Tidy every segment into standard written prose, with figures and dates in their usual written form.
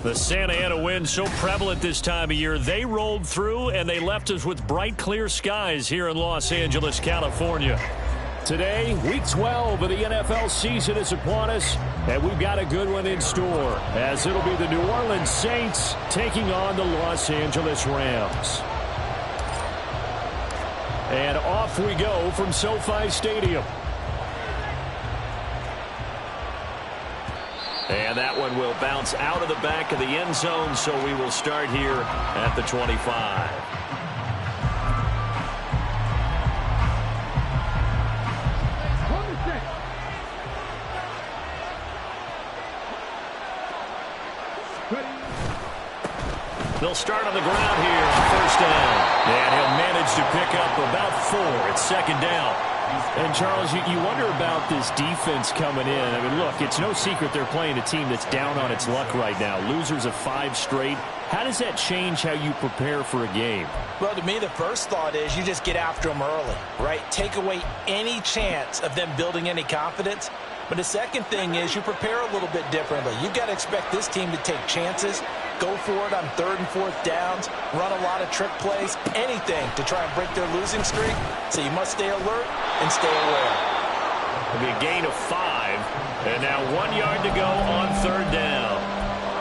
The Santa Ana wind so prevalent this time of year. They rolled through, and they left us with bright, clear skies here in Los Angeles, California. Today, Week 12 of the NFL season is upon us, and we've got a good one in store, as it'll be the New Orleans Saints taking on the Los Angeles Rams. And off we go from SoFi Stadium. And that one will bounce out of the back of the end zone, so we will start here at the 25. They'll start on the ground here on first down. And he'll manage to pick up about 4. It's second down. And, Charles, you wonder about this defense coming in. I mean, look, it's no secret they're playing a team that's down on its luck right now. Losers of 5 straight. How does that change how you prepare for a game? Well, to me, the first thought is you just get after them early, right? Take away any chance of them building any confidence. But the second thing is you prepare a little bit differently. You've got to expect this team to take chances, go for it on 3rd and 4th downs, run a lot of trick plays, anything to try and break their losing streak. So you must stay alert and stay aware. It'll be a gain of 5, and now 1 yard to go on 3rd down.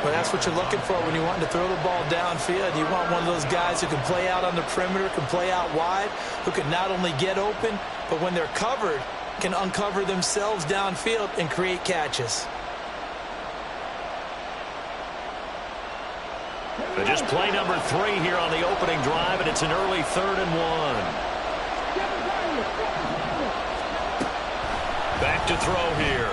Well, that's what you're looking for when you want to throw the ball downfield. You want one of those guys who can play out on the perimeter, can play out wide, who can not only get open, but when they're covered, can uncover themselves downfield and create catches. Just play number 3 here on the opening drive, and it's an early 3rd and 1. Back to throw here.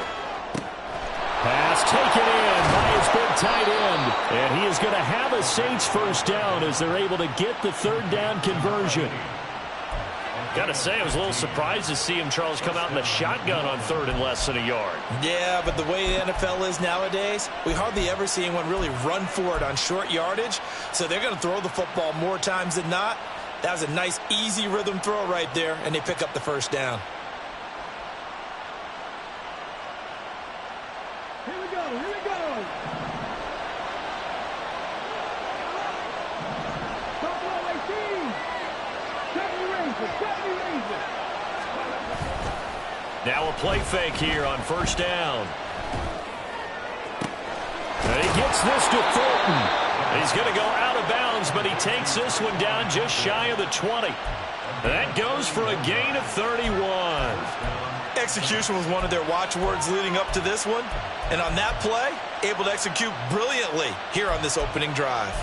Pass taken in by his big tight end. And he is going to have a Saints first down as they're able to get the 3rd down conversion. Got to say, I was a little surprised to see him, Charles, come out in the shotgun on 3rd and less than a yard. Yeah, but the way the NFL is nowadays, we hardly ever see anyone really run for it on short yardage. So they're going to throw the football more times than not. That was a nice, easy rhythm throw right there, and they pick up the first down. Here we go, here we go. Buffalo 18. 70 Rangers. Now a play fake here on first down. And he gets this to Thornton. He's going to go out of bounds, but he takes this one down just shy of the 20. That goes for a gain of 31. Execution was one of their watchwords leading up to this one. And on that play, able to execute brilliantly here on this opening drive.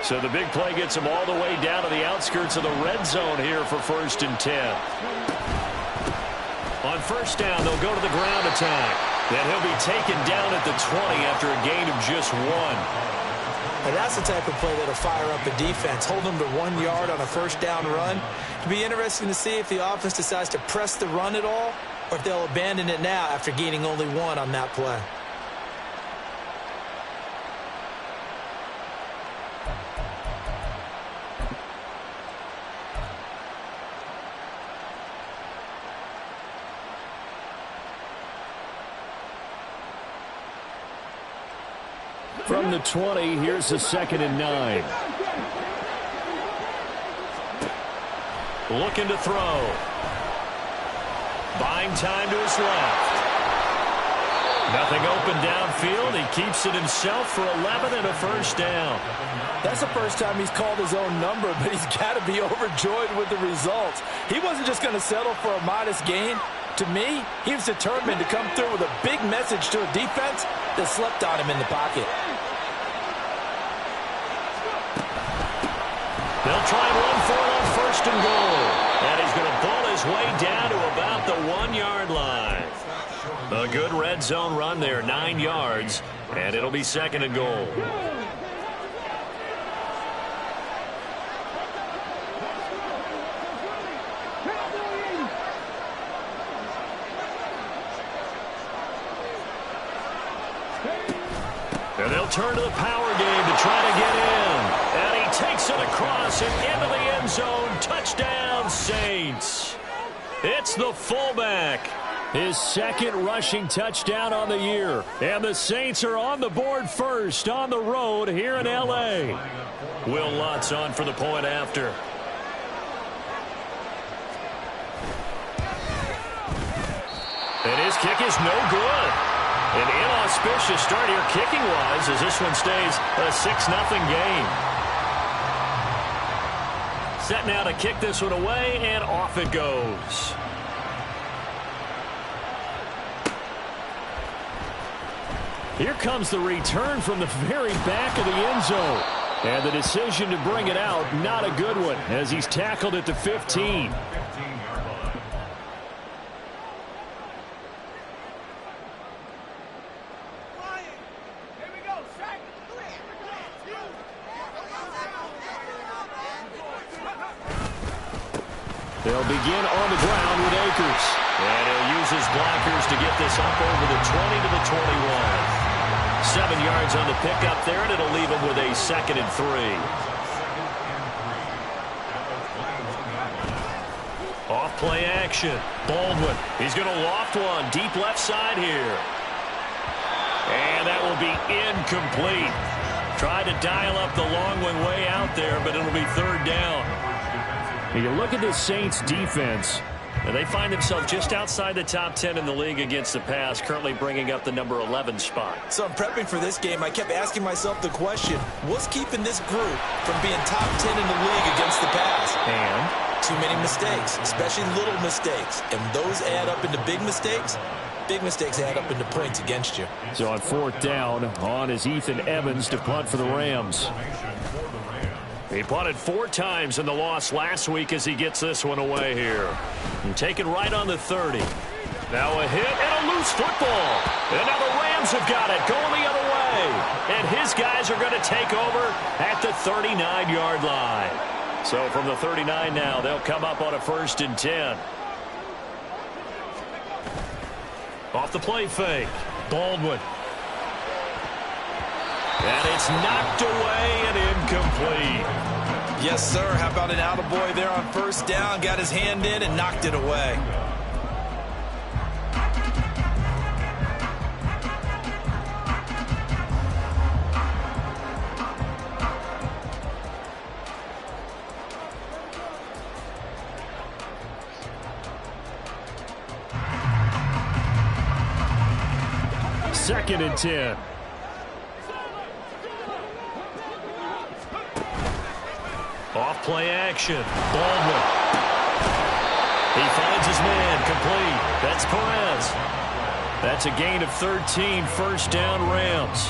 So the big play gets him all the way down to the outskirts of the red zone here for 1st and 10. On first down, they'll go to the ground attack. Then he'll be taken down at the 20 after a gain of just 1. And that's the type of play that'll fire up a defense. Hold them to 1 yard on a first down run. It'll be interesting to see if the offense decides to press the run at all, or if they'll abandon it now after gaining only 1 on that play. From the 20, here's the 2nd and 9. Looking to throw. Buying time to his left. Nothing open downfield. He keeps it himself for 11 and a first down. That's the first time he's called his own number, but he's got to be overjoyed with the results. He wasn't just going to settle for a modest gain. To me, he was determined to come through with a big message to a defense that slept on him in the pocket. They'll try and run for it on 1st and goal. And he's going to ball his way down to about the 1 yard line. A good red zone run there, 9 yards. And it'll be 2nd and goal. And they'll turn to the power game to try to get in. And he takes it across and into the end zone. Touchdown, Saints. It's the fullback. His second rushing touchdown on the year. And the Saints are on the board first on the road here in L.A. Will Lutz on for the point after. And his kick is no good. An inauspicious start here kicking-wise as this one stays a 6-0 game. Set now to kick this one away, and off it goes. Here comes the return from the very back of the end zone. And the decision to bring it out, not a good one, as he's tackled at the 15. They'll begin on the ground with Akers. And he'll use his blockers to get this up over the 20 to the 21. 7 yards on the pickup there, and it'll leave him with a 2nd and 3. Off play action. Baldwin. He's going to loft one deep left side here. And that will be incomplete. Tried to dial up the long one way out there, but it'll be 3rd down. You look at this Saints defense, and they find themselves just outside the top 10 in the league against the pass, currently bringing up the number 11 spot. So I'm prepping for this game. I kept asking myself the question, what's keeping this group from being top 10 in the league against the pass? And too many mistakes, especially little mistakes. And those add up into big mistakes. Big mistakes add up into points against you. So on 4th down, on is Ethan Evans to punt for the Rams. He punted 4 times in the loss last week as he gets this one away here. And taken right on the 30. Now a hit and a loose football. And now the Rams have got it going the other way. And his guys are going to take over at the 39-yard line. So from the 39 now, they'll come up on a 1st and 10. Off the play fake. Baldwin. And it's knocked away and incomplete. Yes, sir. How about an attaboy there on 1st down? Got his hand in and knocked it away. Second and 10. Off play action. Baldwin. He finds his man. Complete. That's Perez. That's a gain of 13. 1st down Rams.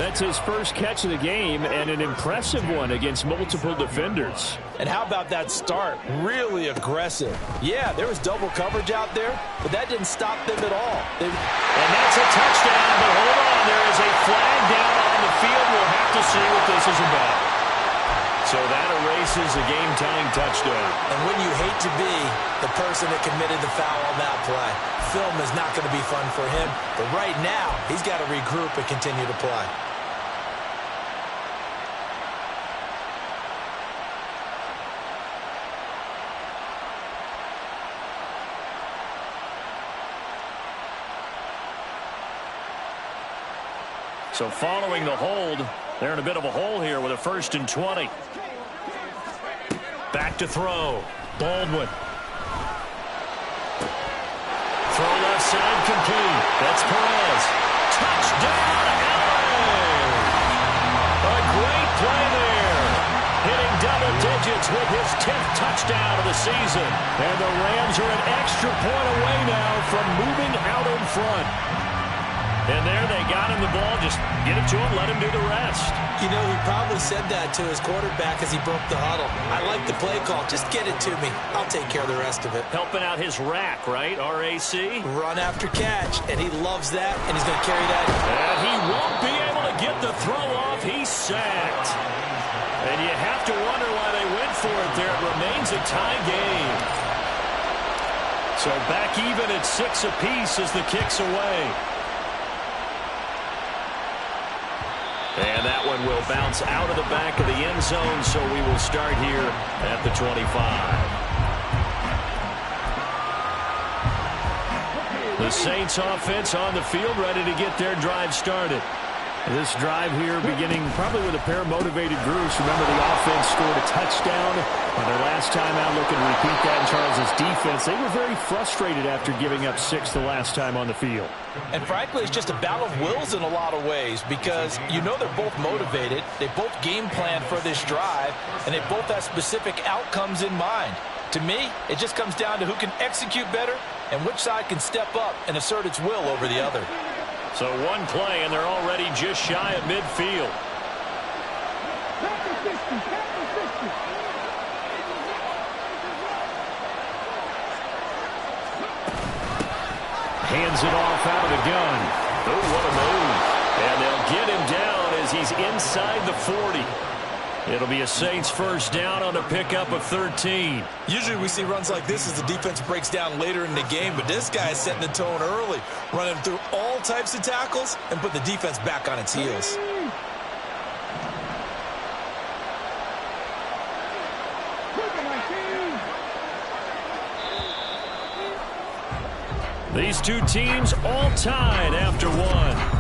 That's his first catch of the game and an impressive one against multiple defenders. And how about that start? Really aggressive. Yeah, there was double coverage out there, but that didn't stop them at all. And that's a touchdown, but hold on. There is a flag down on the field. We'll have to see what this is about. So that erases a game-tying touchdown. And when you hate to be the person that committed the foul on that play, film is not going to be fun for him. But right now, he's got to regroup and continue to play. So following the hold, they're in a bit of a hole here with a 1st and 20. Back to throw. Baldwin. Throw left side complete. That's Perez. Touchdown, LA! A great play there. Hitting double digits with his 10th touchdown of the season. And the Rams are an extra point away now from moving out in front. And there they got him the ball. Just get it to him, let him do the rest. You know, he probably said that to his quarterback as he broke the huddle. I like the play call. Just get it to me. I'll take care of the rest of it. Helping out his rack, right? R-A-C? Run after catch, and he loves that, and he's going to carry that. And he won't be able to get the throw off. He's sacked. And you have to wonder why they went for it there. It remains a tie game. So back even at 6 apiece as the kick's away. And that one will bounce out of the back of the end zone, so we will start here at the 25. The Saints offense on the field, ready to get their drive started. This drive here beginning probably with a pair of motivated groups. Remember, the offense scored a touchdown on their last time out, looking to repeat that in Charles' defense. They were very frustrated after giving up 6 the last time on the field. And frankly, it's just a battle of wills in a lot of ways because you know they're both motivated, they both game plan for this drive, and they both have specific outcomes in mind. To me, it just comes down to who can execute better and which side can step up and assert its will over the other. So one play, and they're already just shy of midfield. Hands it off out of the gun. Oh, what a move. And they'll get him down as he's inside the 40. It'll be a Saints first down on a pickup of 13. Usually we see runs like this as the defense breaks down later in the game, but this guy is setting the tone early, running through all types of tackles and put the defense back on its heels. These two teams all tied after one.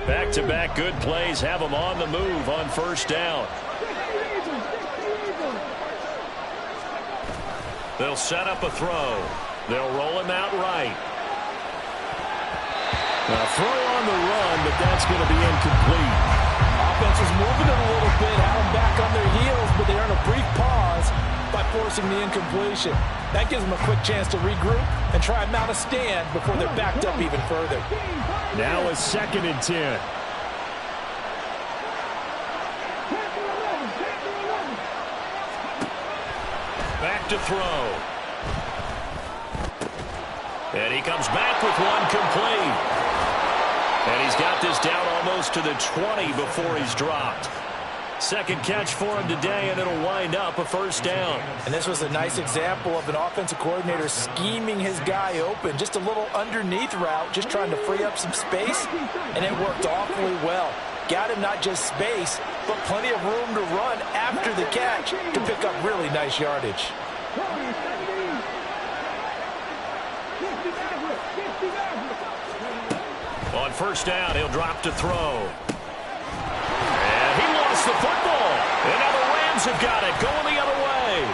Back-to-back good plays have them on the move on first down. They'll set up a throw. They'll roll him out right. A throw on the run, but that's going to be incomplete. Offense was moving it a little bit, had them back on their heels, but they earn a brief pause by forcing the incompletion. That gives them a quick chance to regroup and try and mount a stand before they're backed up even further. Now a 2nd and 10. Back to throw. And he comes back with one complete. And he's got this down almost to the 20 before he's dropped. Second catch for him today, and it'll wind up a first down. And this was a nice example of an offensive coordinator scheming his guy open. Just a little underneath route, just trying to free up some space, and it worked awfully well. Got him not just space, but plenty of room to run after the catch to pick up really nice yardage. On first down, he'll drop to throw. And he lost the football. And now the Rams have got it, going the other way.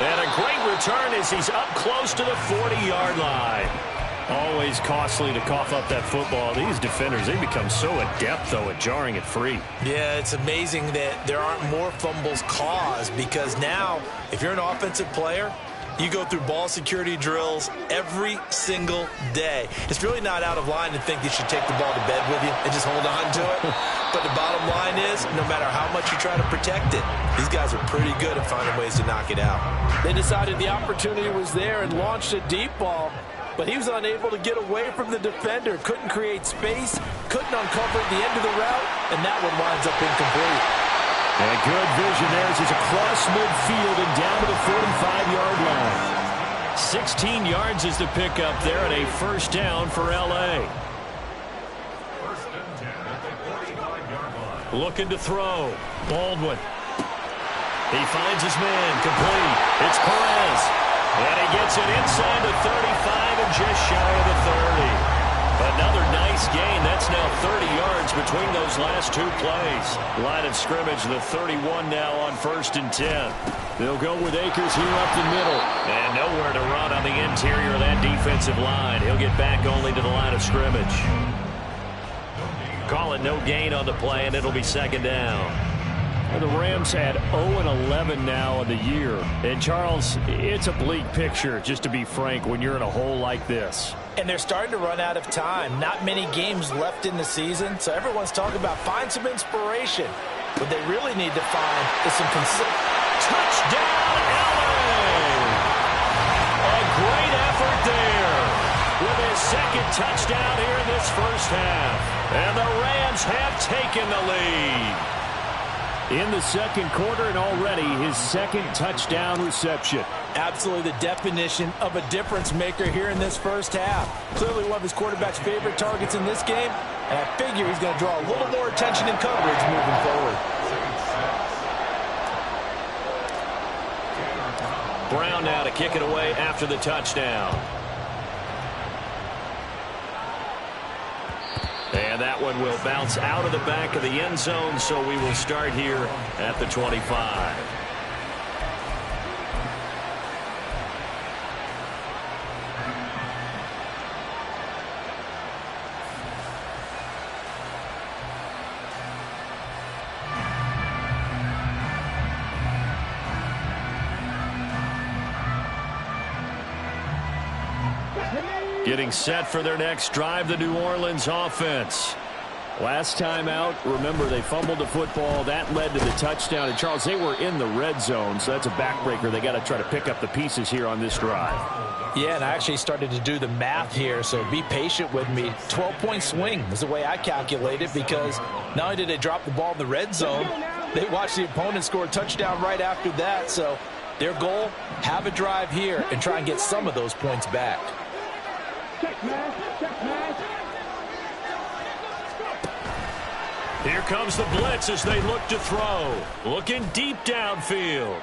And a great return as he's up close to the 40-yard line. Always costly to cough up that football. These defenders, they become so adept, though, at jarring it free. Yeah, it's amazing that there aren't more fumbles caused because now, if you're an offensive player, you go through ball security drills every single day. It's really not out of line to think you should take the ball to bed with you and just hold on to it. But the bottom line is, no matter how much you try to protect it, these guys are pretty good at finding ways to knock it out. They decided the opportunity was there and launched a deep ball, but he was unable to get away from the defender. Couldn't create space, couldn't uncover the end of the route, and that one winds up incomplete. And good vision there as he's across midfield and down to the 45-yard line. 16 yards is the pickup there and a first down for L.A. Looking to throw. Baldwin. He finds his man. Complete. It's Perez. And he gets it inside the 35 and just shy of the 30. Another nice gain. That's now 30 yards between those last two plays. Line of scrimmage, the 31 now on 1st and 10. They'll go with Akers here up the middle. And nowhere to run on the interior of that defensive line. He'll get back only to the line of scrimmage. Call it no gain on the play, and it'll be 2nd down. The Rams had 0-11 now in the year. And, Charles, it's a bleak picture, just to be frank, when you're in a hole like this. And they're starting to run out of time. Not many games left in the season, so everyone's talking about find some inspiration. What they really need to find is some touchdown, LA! A great effort there with his 2nd touchdown here in this first half. And the Rams have taken the lead. In the 2nd quarter, and already his 2nd touchdown reception. Absolutely the definition of a difference maker here in this first half. Clearly one of his quarterback's favorite targets in this game, and I figure he's going to draw a little more attention and coverage moving forward. Brown now to kick it away after the touchdown. And that one will bounce out of the back of the end zone, so we will start here at the 25. Getting set for their next drive, the New Orleans offense. Last time out, remember, they fumbled the football. That led to the touchdown. And, Charles, they were in the red zone, so that's a backbreaker. They got to try to pick up the pieces here on this drive. Yeah, and I actually started to do the math here, so be patient with me. 12-point swing is the way I calculate it, because not only did they drop the ball in the red zone, they watched the opponent score a touchdown right after that. So their goal, have a drive here and try and get some of those points back. Here comes the blitz as they look to throw. Looking deep downfield.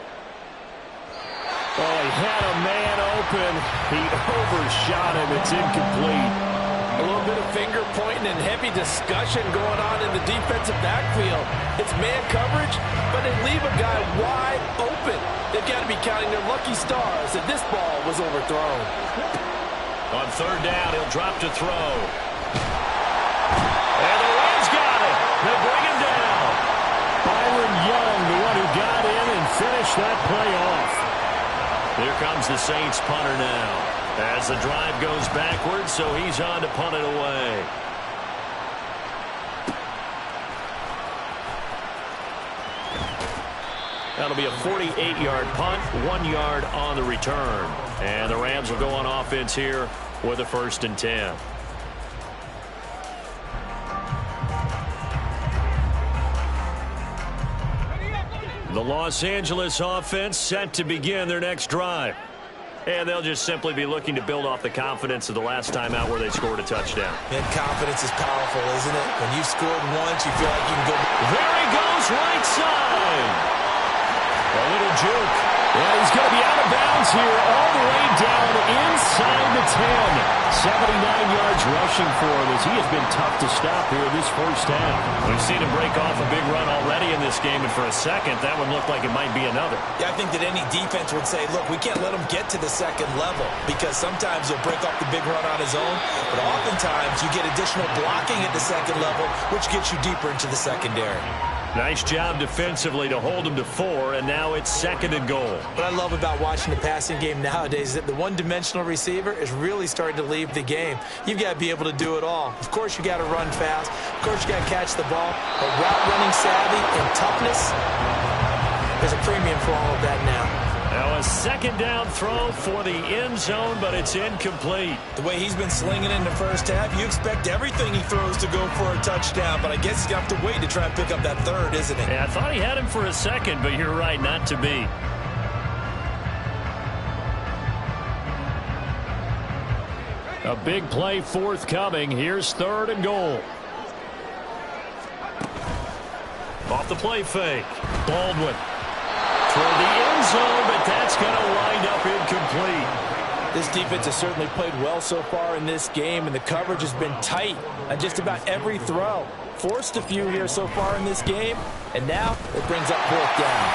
Oh, he had a man open. He overshot him. It's incomplete. A little bit of finger pointing and heavy discussion going on in the defensive backfield. It's man coverage, but they leave a guy wide open. They've got to be counting their lucky stars that this ball was overthrown. On third down, he'll drop to throw. And the Rams got it. They bring him down. Byron Young, the one who got in and finished that play off. Here comes the Saints punter now. As the drive goes backwards, so he's on to punt it away. That'll be a 48-yard punt, 1 yard on the return. And the Rams will go on offense here with a 1st and 10. The Los Angeles offense set to begin their next drive. And they'll just simply be looking to build off the confidence of the last time out where they scored a touchdown. And confidence is powerful, isn't it? When you've scored once, you feel like you can go. There he goes, right side. A little juke. And he's going to be out of bounds here all the way down inside the 10. 79 yards rushing for him as he has been tough to stop here this first half. We've seen him break off a big run already in this game, and for a second, that one looked like it might be another. Yeah, I think that any defense would say, look, we can't let him get to the second level, because sometimes he'll break off the big run on his own, but oftentimes you get additional blocking at the second level, which gets you deeper into the secondary. Nice job defensively to hold him to 4, and now it's 2nd and goal. What I love about watching the passing game nowadays is that the one-dimensional receiver is really starting to leave the game. You've got to be able to do it all. Of course, you got to run fast. Of course, you got to catch the ball. But route running savvy and toughness, there's a premium for all of that now. Now a 2nd down throw for the end zone, but it's incomplete. The way he's been slinging in the first half, you expect everything he throws to go for a touchdown, but I guess he's going to have to wait to try and pick up that 3rd, isn't he? Yeah, I thought he had him for a second, but you're right, not to be. A big play forthcoming. Here's 3rd and goal. Off the play fake. Baldwin. For the end zone, but that's going to wind up incomplete. This defense has certainly played well so far in this game, and the coverage has been tight on just about every throw. Forced a few here so far in this game, and now it brings up 4th down.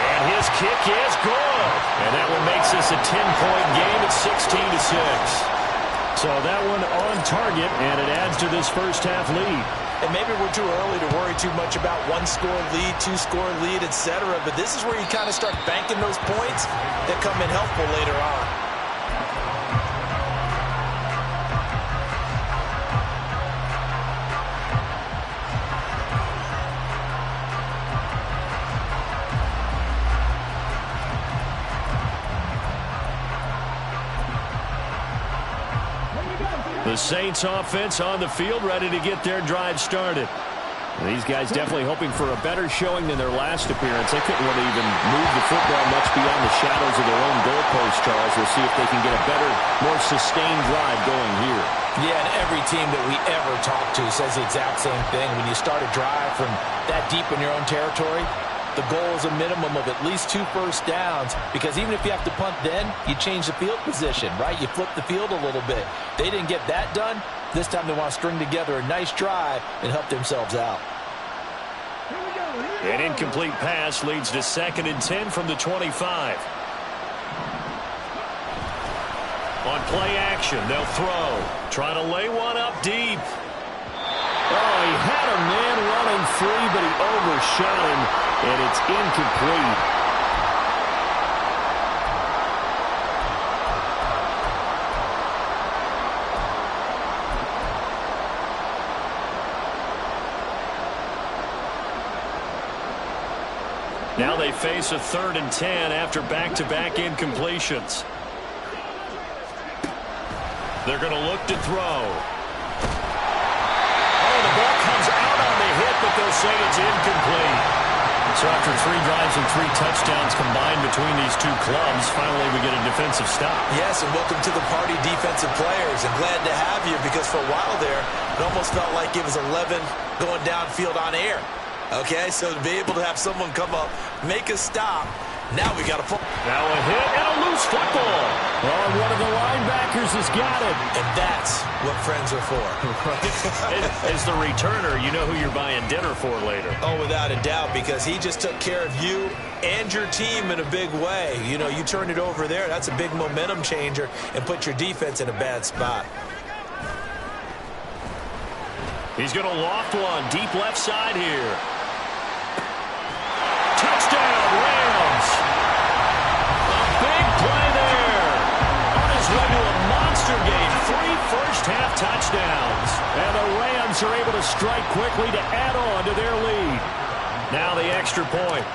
And his kick is good. And that one makes this a 10-point game at 16-6. So that one on target, and it adds to this first half lead. And maybe we're too early to worry too much about 1-score lead, 2-score lead, etc. But this is where you kind of start banking those points that come in helpful later on. The Saints offense on the field, ready to get their drive started. These guys definitely hoping for a better showing than their last appearance. They couldn't really even move the football much beyond the shadows of their own goalpost, Charles. We'll see if they can get a better, more sustained drive going here. Yeah, and every team that we ever talk to says the exact same thing. When you start a drive from that deep in your own territory, the goal is a minimum of at least 2 first downs, because even if you have to punt then, you change the field position, right? You flip the field a little bit. They didn't get that done. This time they want to string together a nice drive and help themselves out. An incomplete pass leads to 2nd and 10 from the 25. On play action, they'll throw. Try to lay one up deep. Oh, he had a man running free, but he overshot him, and it's incomplete. Now they face a 3rd and 10 after back-to-back incompletions. They're going to look to throw. Oh, the ball comes out on the hit, but they'll say it's incomplete. So after 3 drives and 3 touchdowns combined between these two clubs, finally we get a defensive stop. Yes, and welcome to the party, defensive players. And glad to have you, because for a while there, it almost felt like it was 11 going downfield on air. Okay, so to be able to have someone come up, make a stop, now we got a pull. Now a hit and a loose football. Oh, and one of the linebackers has got it. And that's what friends are for. As the returner, you know who you're buying dinner for later. Oh, without a doubt, because he just took care of you and your team in a big way. You know, you turned it over there. That's a big momentum changer and put your defense in a bad spot. He's going to loft one deep left side here. Touchdown, Rams. A big play there. On his way to a monster game. 3 first-half touchdowns. And the Rams are able to strike quickly to add on to their lead. Now the extra point.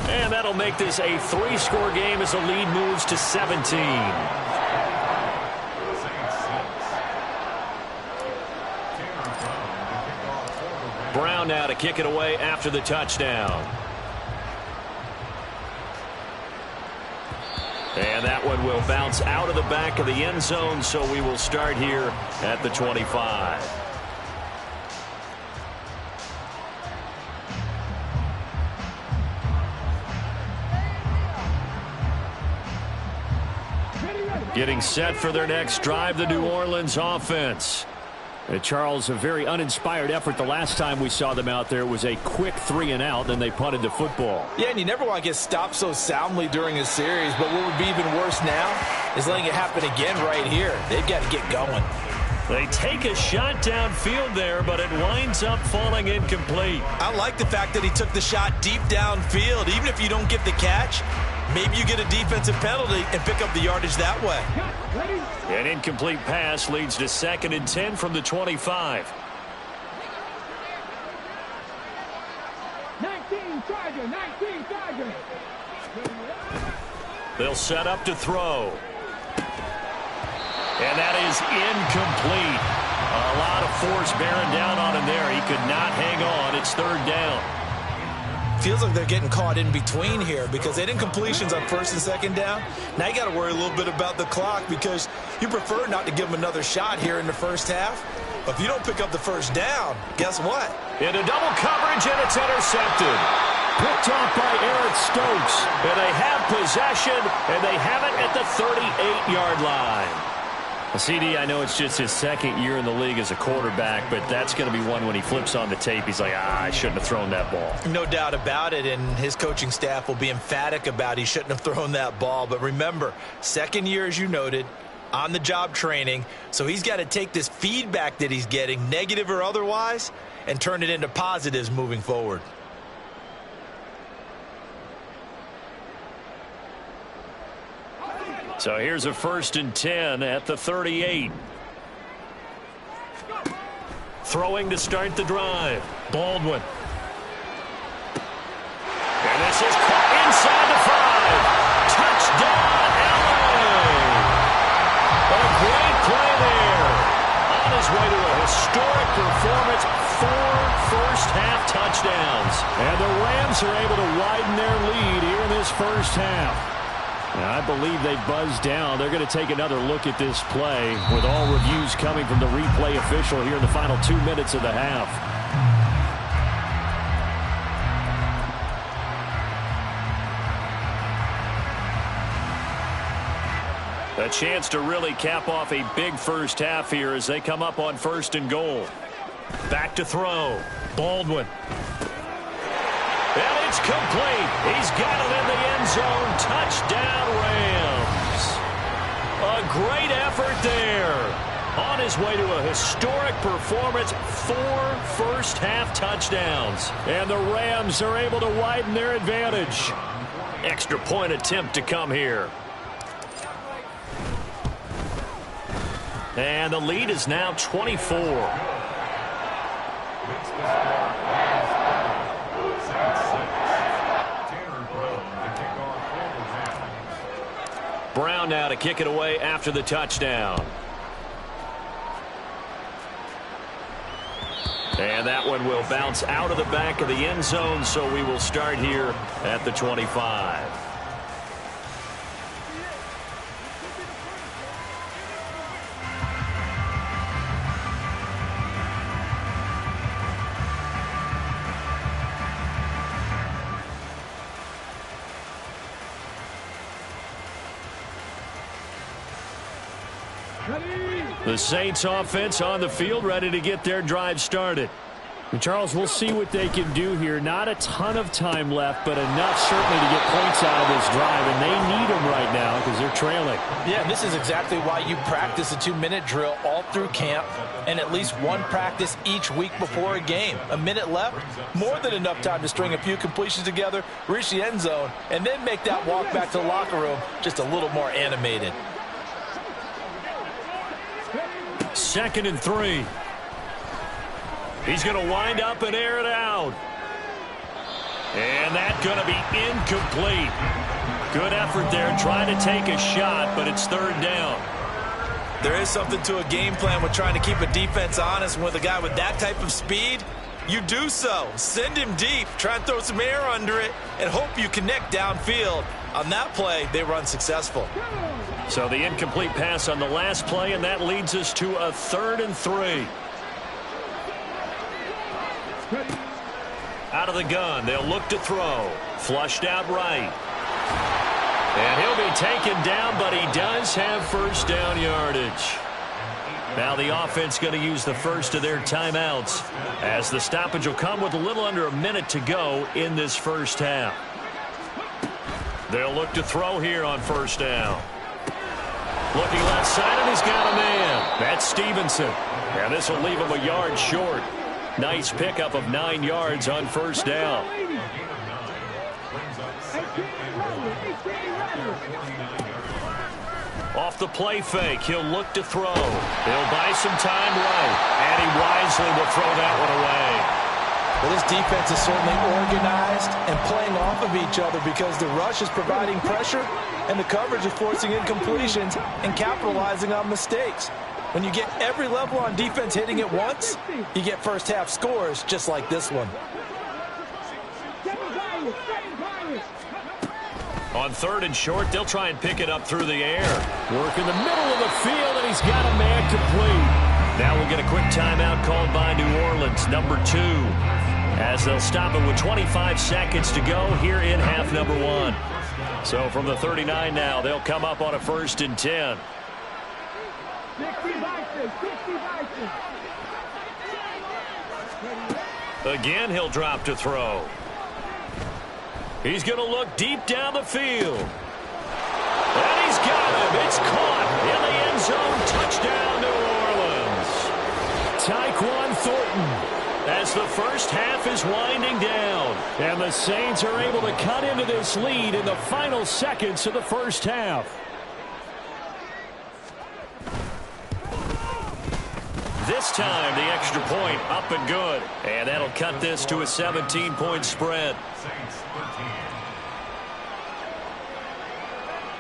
And that'll make this a 3-score game as the lead moves to 17. Brown now to kick it away after the touchdown. And that one will bounce out of the back of the end zone, so we will start here at the 25. Getting set for their next drive, the New Orleans offense. Charles, a very uninspired effort the last time we saw them out there. It was a quick 3-and-out, then they punted the football. Yeah, and you never want to get stopped so soundly during a series, but what would be even worse now is letting it happen again right here. They've got to get going. They take a shot downfield there, but it winds up falling incomplete. I like the fact that he took the shot deep downfield. Even if you don't get the catch, maybe you get a defensive penalty and pick up the yardage that way. An incomplete pass leads to 2nd and 10 from the 25. 19 Chargers. They'll set up to throw. And that is incomplete. A lot of force bearing down on him there. He could not hang on. It's 3rd down. Feels like they're getting caught in between here, because they had incompletions on 1st and 2nd down. Now you got to worry a little bit about the clock, because you prefer not to give them another shot here in the first half. But if you don't pick up the 1st down, guess what? Into double coverage, and it's intercepted. Picked off by Eric Stokes. And they have possession, and they have it at the 38-yard line. CD, I know it's just his 2nd year in the league as a quarterback, but that's going to be one when he flips on the tape. He's like, I shouldn't have thrown that ball. No doubt about it, and his coaching staff will be emphatic about he shouldn't have thrown that ball. But remember, 2nd year, as you noted, on-the-job training, so he's got to take this feedback that he's getting, negative or otherwise, and turn it into positives moving forward. So here's a 1st and 10 at the 38. Throwing to start the drive. Baldwin. And this is caught inside the 5. Touchdown, LA! A great play there. On his way to a historic performance, 4 first-half touchdowns. And the Rams are able to widen their lead here in this first half. I believe they buzzed down. They're going to take another look at this play with all reviews coming from the replay official here in the final 2 minutes of the half. A chance to really cap off a big first half here as they come up on 1st and goal. Back to throw. Baldwin. And it's complete. He's got it in the end zone. Touchdown, Rams. A great effort there. On his way to a historic performance, 4 first-half touchdowns. And the Rams are able to widen their advantage. Extra point attempt to come here. And the lead is now 24. Brown now to kick it away after the touchdown. And that one will bounce out of the back of the end zone, so we will start here at the 25. The Saints offense on the field, ready to get their drive started. And Charles, we'll see what they can do here. Not a ton of time left, but enough certainly to get points out of this drive, and they need them right now because they're trailing. Yeah, and this is exactly why you practice a 2-minute drill all through camp and at least one practice each week before a game. A minute left, more than enough time to string a few completions together, reach the end zone, and then make that walk back to the locker room just a little more animated. 2nd and 3. He's going to wind up and air it out. And that's going to be incomplete. Good effort there trying to take a shot, but it's 3rd down. There is something to a game plan with trying to keep a defense honest. With a guy with that type of speed, you do so. Send him deep, try and throw some air under it, and hope you connect downfield. On that play, they were unsuccessful. So the incomplete pass on the last play, and that leads us to a 3rd and 3. Out of the gun, they'll look to throw. Flushed out right. And he'll be taken down, but he does have 1st down yardage. Now the offense going to use the first of their timeouts as the stoppage will come with a little under a minute to go in this first half. They'll look to throw here on 1st down. Looking left side, and he's got a man. That's Stevenson. And this will leave him a yard short. Nice pickup of 9 yards on 1st down. Off the play fake, he'll look to throw. He'll buy some time right, and he wisely will throw that one away. Well, this defense is certainly organized and playing off of each other because the rush is providing pressure and the coverage is forcing incompletions and capitalizing on mistakes. When you get every level on defense hitting at once, you get first half scores just like this one. On 3rd and short, they'll try and pick it up through the air. Work in the middle of the field, and he's got a man complete. Now we'll get a quick timeout called by New Orleans, number 2. As they'll stop it with 25 seconds to go here in half number 1. So from the 39 now, they'll come up on a 1st and 10. Again, he'll drop to throw. He's going to look deep down the field. And he's got him. It's caught in the end zone. Touchdown, New Orleans. Tyquan Thornton. As the first half is winding down. And the Saints are able to cut into this lead in the final seconds of the first half. This time, the extra point up and good. And that'll cut this to a 17-point spread.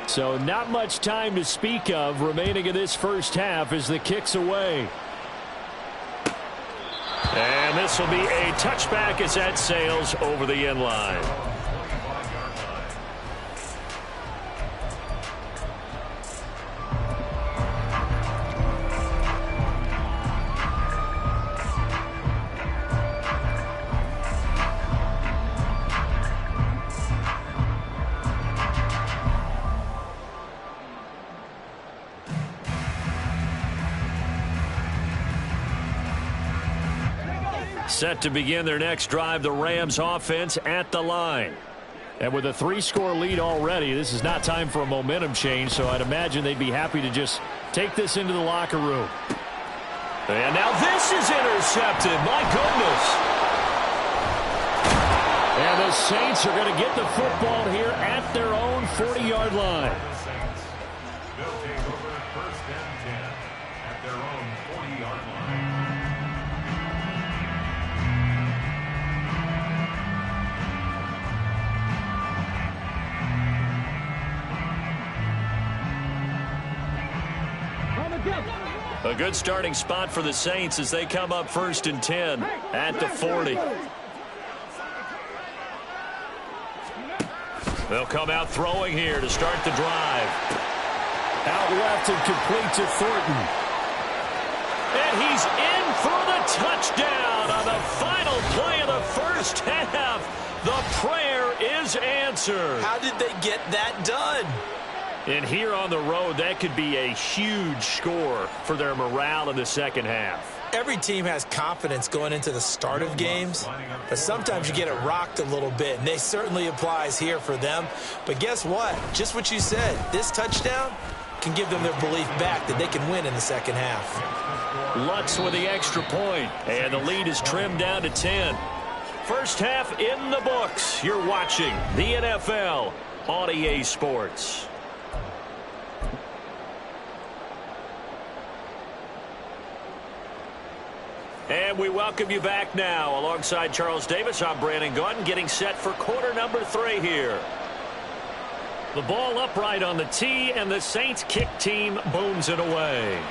So not much time to speak of remaining in this first half as the kick's away. And this will be a touchback as that sails over the end line. Set to begin their next drive, the Rams offense at the line. And with a 3-score lead already, this is not time for a momentum change, so I'd imagine they'd be happy to just take this into the locker room. And now this is intercepted. My goodness. And the Saints are going to get the football here at their own 40-yard line. They'll take over first and 10 at their own 40-yard line. A good starting spot for the Saints as they come up first and 10 at the 40. They'll come out throwing here to start the drive. Out left and complete to Thornton. And he's in for the touchdown on the final play of the first half. The prayer is answered. How did they get that done? And here on the road, that could be a huge score for their morale in the second half. Every team has confidence going into the start of games, but sometimes you get it rocked a little bit, and it certainly applies here for them. But guess what? Just what you said, this touchdown can give them their belief back that they can win in the second half. Lutz with the extra point, and the lead is trimmed down to 10. First half in the books. You're watching the NFL on EA Sports. And we welcome you back now. Alongside Charles Davis, I'm Brandon Gaudin, getting set for quarter number 3 here. The ball upright on the tee, and the Saints kick team booms it away.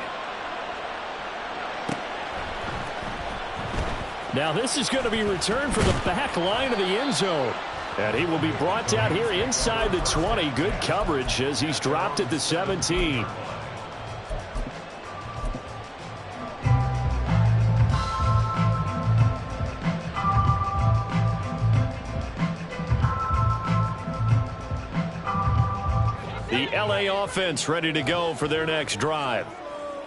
Now this is going to be returned from the back line of the end zone. And he will be brought down here inside the 20. Good coverage as he's dropped at the 17. The LA offense ready to go for their next drive.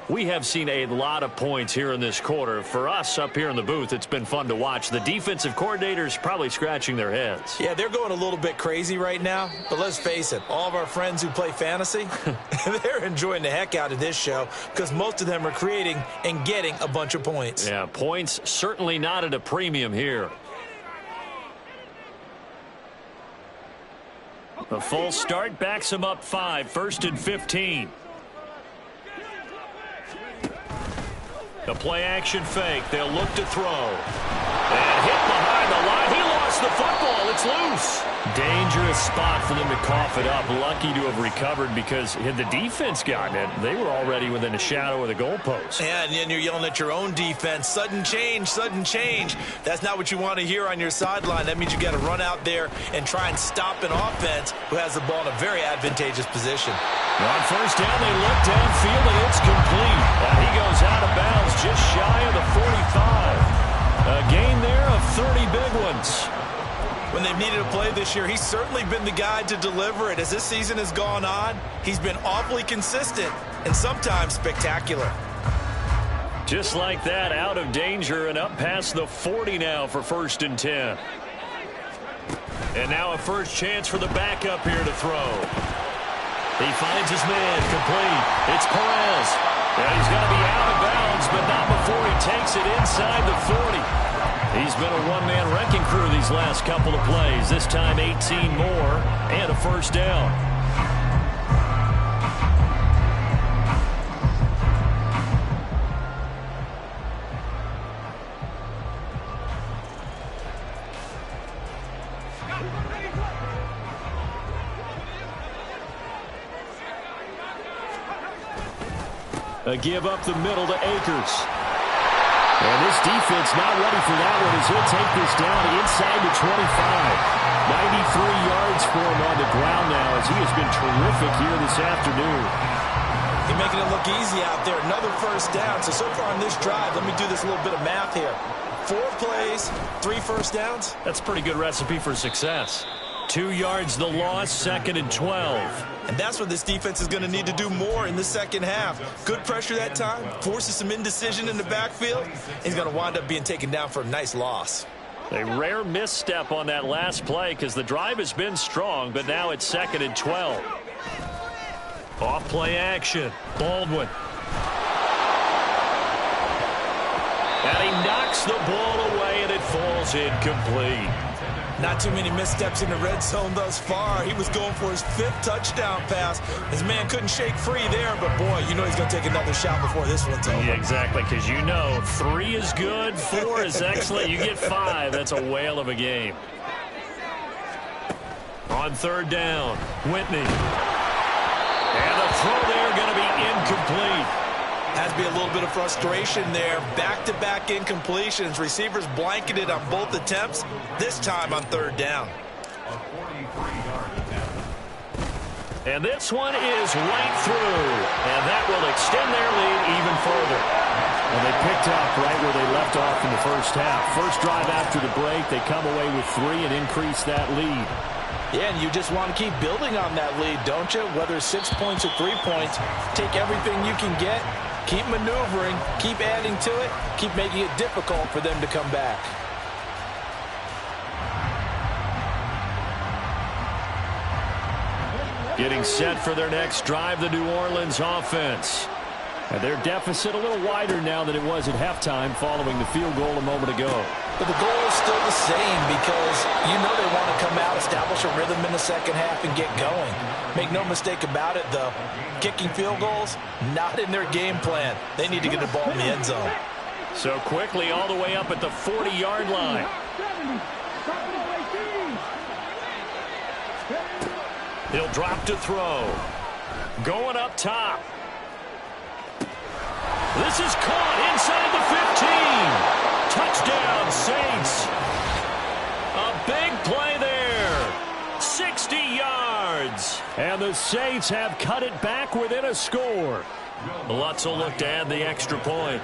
We have seen a lot of points here in this quarter. For us up here in the booth, it's been fun to watch. The defensive coordinators probably scratching their heads. Yeah, they're going a little bit crazy right now, but let's face it, all of our friends who play fantasy, they're enjoying the heck out of this show because most of them are creating and getting a bunch of points. Yeah, points certainly not at a premium here. A full start backs him up 5, first and 15. The play action fake. They'll look to throw. And hit behind the line. He lost the football. It's loose. Dangerous spot for them to cough it up. Lucky to have recovered because had the defense gotten it, they were already within a shadow of the goalpost. Yeah, and then you're yelling at your own defense. Sudden change, sudden change. That's not what you want to hear on your sideline. That means you got to run out there and try and stop an offense who has the ball in a very advantageous position. On first down, they look downfield, and it's complete. He goes out of bounds just shy of the 45. A gain there of 30 big ones. When they've needed a play this year, he's certainly been the guy to deliver it. As this season has gone on, he's been awfully consistent and sometimes spectacular. Just like that, out of danger and up past the 40 now for first and 10. And now a first chance for the backup here to throw. He finds his man, complete. It's Perez. And he's going to be out of bounds, but not before he takes it inside the 40. He's been a one-man wrecking crew these last couple of plays. This time 18 more and a first down. A give up the middle to Akers. And this defense not ready for that one as he'll take this down inside the 25. 93 yards for him on the ground now as he has been terrific here this afternoon. He's making it look easy out there. Another first down. So far on this drive, let me do this little bit of math here. 4 plays, 3 first downs. That's a pretty good recipe for success. 2 yards the loss, 2nd and 12. And that's what this defense is going to need to do more in the second half. Good pressure that time, forces some indecision in the backfield. He's going to wind up being taken down for a nice loss. A rare misstep on that last play because the drive has been strong, but now it's 2nd and 12. Off play action. Baldwin. And he knocks the ball away, and it falls incomplete. Not too many missteps in the red zone thus far. He was going for his 5th touchdown pass. His man couldn't shake free there, but boy, you know he's going to take another shot before this one's over. Yeah, exactly, because you know 3 is good, 4 is excellent. You get 5. That's a whale of a game. On 3rd down, Whitney. And the throw there going to be incomplete. Has to be a little bit of frustration there. Back-to-back incompletions. Receivers blanketed on both attempts, this time on 3rd down. And this one is right through. And that will extend their lead even further. And they picked up right where they left off in the first half. First drive after the break, they come away with 3 and increase that lead. Yeah, and you just want to keep building on that lead, don't you? Whether 6 points or 3 points, take everything you can get. Keep maneuvering, keep adding to it, keep making it difficult for them to come back. Getting set for their next drive, the New Orleans offense. And their deficit a little wider now than it was at halftime following the field goal a moment ago. But the goal is still the same because you know they want to come out, establish a rhythm in the second half, and get going. Make no mistake about it, though. Kicking field goals, not in their game plan. They need to get the ball in the end zone. So quickly all the way up at the 40-yard line. He'll drop to throw. Going up top. This is caught inside the 15. Touchdown, Saints. A big play there. 60 yards. And the Saints have cut it back within a score. Lutz will look to add the extra point.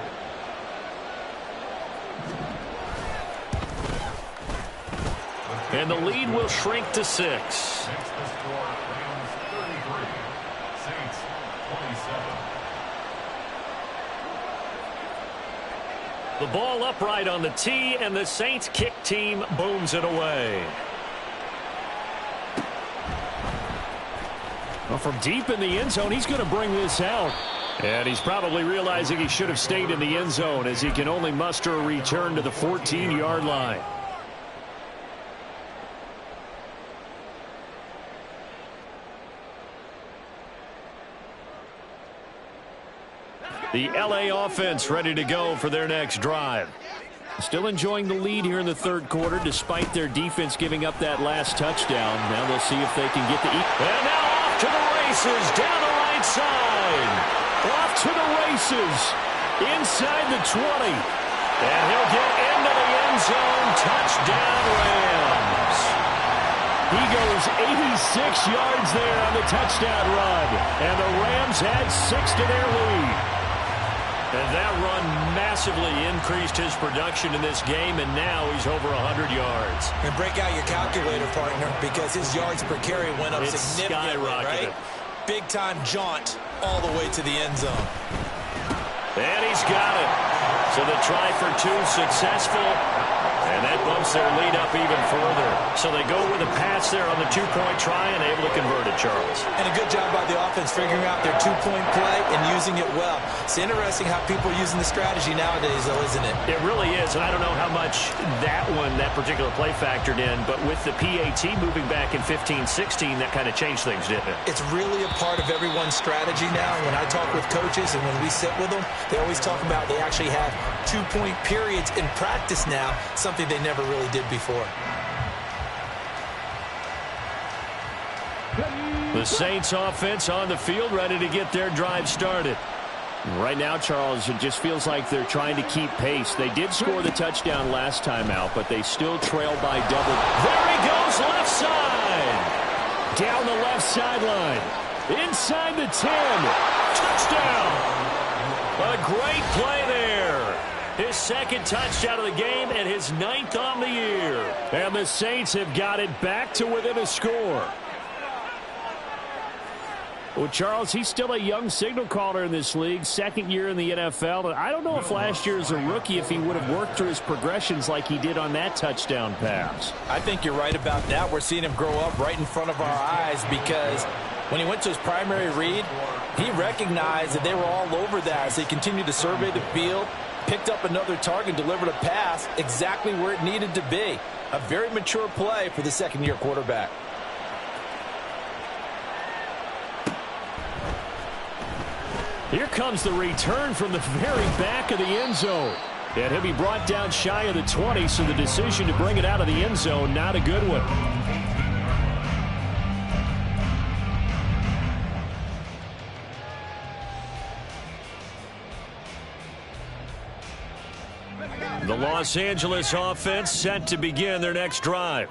And the lead will shrink to 6. The ball upright on the tee, and the Saints kick team booms it away. Well, from deep in the end zone, he's going to bring this out. And he's probably realizing he should have stayed in the end zone as he can only muster a return to the 14-yard line. The LA offense ready to go for their next drive. Still enjoying the lead here in the third quarter despite their defense giving up that last touchdown. Now they'll see if they can get the... And now off to the races down the right side. Off to the races inside the 20. And he'll get into the end zone. Touchdown, Rams. He goes 86 yards there on the touchdown run. And the Rams had 6 to their lead. And that run massively increased his production in this game, and now he's over 100 yards. And break out your calculator, partner, because his yards per carry went up significantly, right? Big-time jaunt all the way to the end zone. And he's got it. So the try for 2 successful. And that bumps their lead up even further. So they go with a pass there on the 2-point try and able to convert it, Charles. And a good job by the offense figuring out their 2-point play and using it well. It's interesting how people are using the strategy nowadays, though, isn't it? It really is, and I don't know how much that particular play factored in, but with the PAT moving back in 15-16, that kind of changed things, didn't it? It's really a part of everyone's strategy now. When I talk with coaches and when we sit with them, they always talk about they actually have 2-point periods in practice now, something they never really did before. The Saints offense on the field ready to get their drive started. Right now, Charles, it just feels like they're trying to keep pace. They did score the touchdown last time out, but they still trail by double. There he goes, left side. Down the left sideline. Inside the 10. Touchdown. A great play there. His second touchdown of the game and his 9th on the year. And the Saints have got it back to within a score. Well, Charles, he's still a young signal caller in this league, second year in the NFL. And I don't know if last year as a rookie, if he would have worked through his progressions like he did on that touchdown pass. I think you're right about that. We're seeing him grow up right in front of our eyes because when he went to his primary read, he recognized that they were all over that as he continued to survey the field, picked up another target, delivered a pass exactly where it needed to be. A very mature play for the second-year quarterback. Here comes the return from the very back of the end zone. And he'll be brought down shy of the 20, so the decision to bring it out of the end zone, not a good one. The Los Angeles offense set to begin their next drive.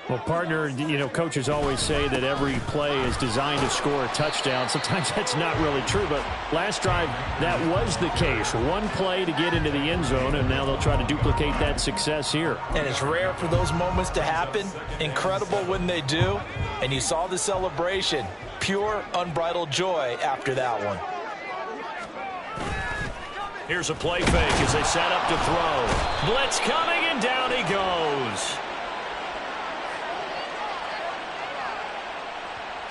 Well, partner, you know, coaches always say that every play is designed to score a touchdown. Sometimes that's not really true, but last drive, that was the case. One play to get into the end zone, and now they'll try to duplicate that success here. And it's rare for those moments to happen. Incredible when they do. And you saw the celebration. Pure, unbridled joy after that one. Here's a play fake as they set up to throw. Blitz coming, and down he goes.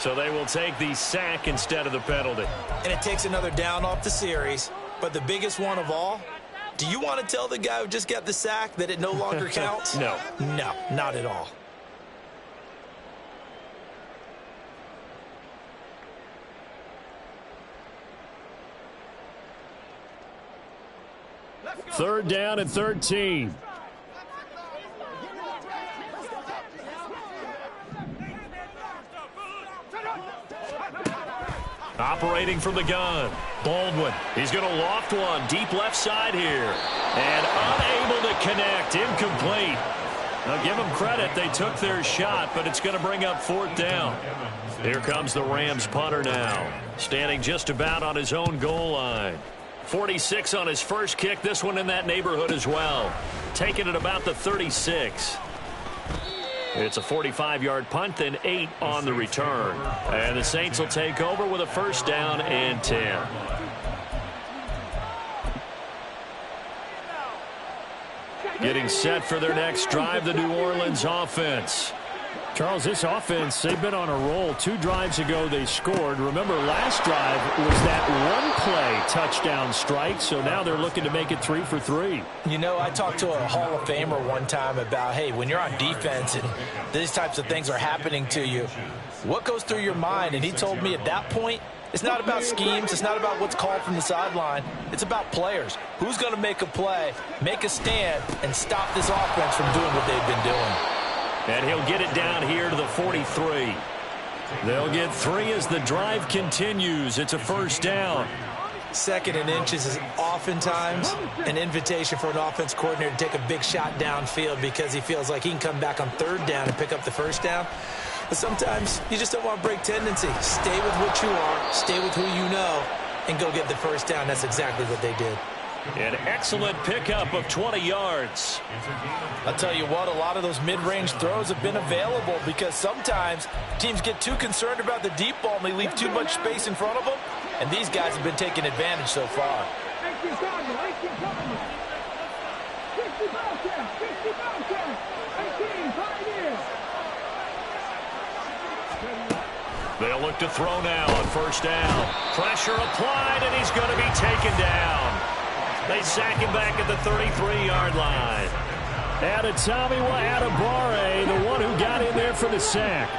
So they will take the sack instead of the penalty. And it takes another down off the series. But the biggest one of all, do you want to tell the guy who just got the sack that it no longer counts? No. No, not at all. Third down and 13. Operating from the gun. Baldwin. He's going to loft one. Deep left side here. And unable to connect. Incomplete. Now give them credit. They took their shot, but it's going to bring up fourth down. Here comes the Rams punter now. Standing just about on his own goal line. 46 on his first kick. This one in that neighborhood as well. Taking it about the 36. It's a 45-yard punt, then 8 on the return. And the Saints will take over with a first down and 10. Getting set for their next drive, the New Orleans offense. Charles, this offense, they've been on a roll. 2 drives ago, they scored. Remember, last drive was that one-play touchdown strike, so now they're looking to make it 3 for 3. You know, I talked to a Hall of Famer one time about, hey, when you're on defense and these types of things are happening to you, what goes through your mind? And he told me at that point, it's not about schemes. It's not about what's called from the sideline. It's about players. Who's going to make a play, make a stand, and stop this offense from doing what they've been doing? And he'll get it down here to the 43. They'll get 3 as the drive continues. It's a first down. Second and inches is oftentimes an invitation for an offense coordinator to take a big shot downfield because he feels like he can come back on third down and pick up the first down. But sometimes you just don't want to break tendency. Stay with what you are, stay with who you know, and go get the first down. That's exactly what they did. An excellent pickup of 20 yards. I'll tell you what, a lot of those mid-range throws have been available because sometimes teams get too concerned about the deep ball and they leave too much space in front of them, and these guys have been taking advantage so far. They'll look to throw now on first down. Pressure applied, and he's going to be taken down. They sack him back at the 33-yard line. Adetomiwa Adebawore, the one who got in there for the sack.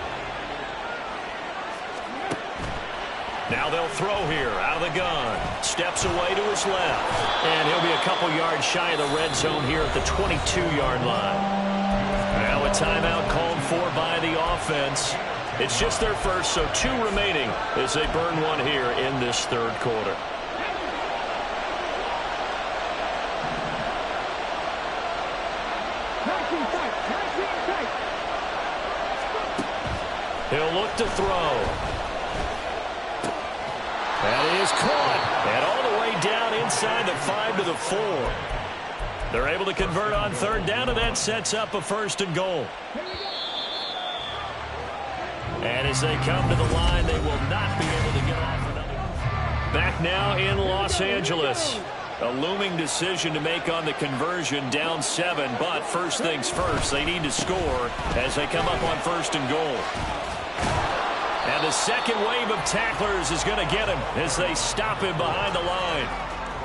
Now they'll throw here out of the gun. Steps away to his left. And he'll be a couple yards shy of the red zone here at the 22-yard line. Now a timeout called for by the offense. It's just their first, so 2 remaining as they burn one here in this third quarter. He'll look to throw. That is caught. And all the way down inside the 5 to the 4. They're able to convert on third down, and that sets up a 1st and goal. And as they come to the line, they will not be able to get off another. Back now in Los Angeles. A looming decision to make on the conversion, down 7. But first things first, they need to score as they come up on 1st and goal. And the second wave of tacklers is going to get him as they stop him behind the line.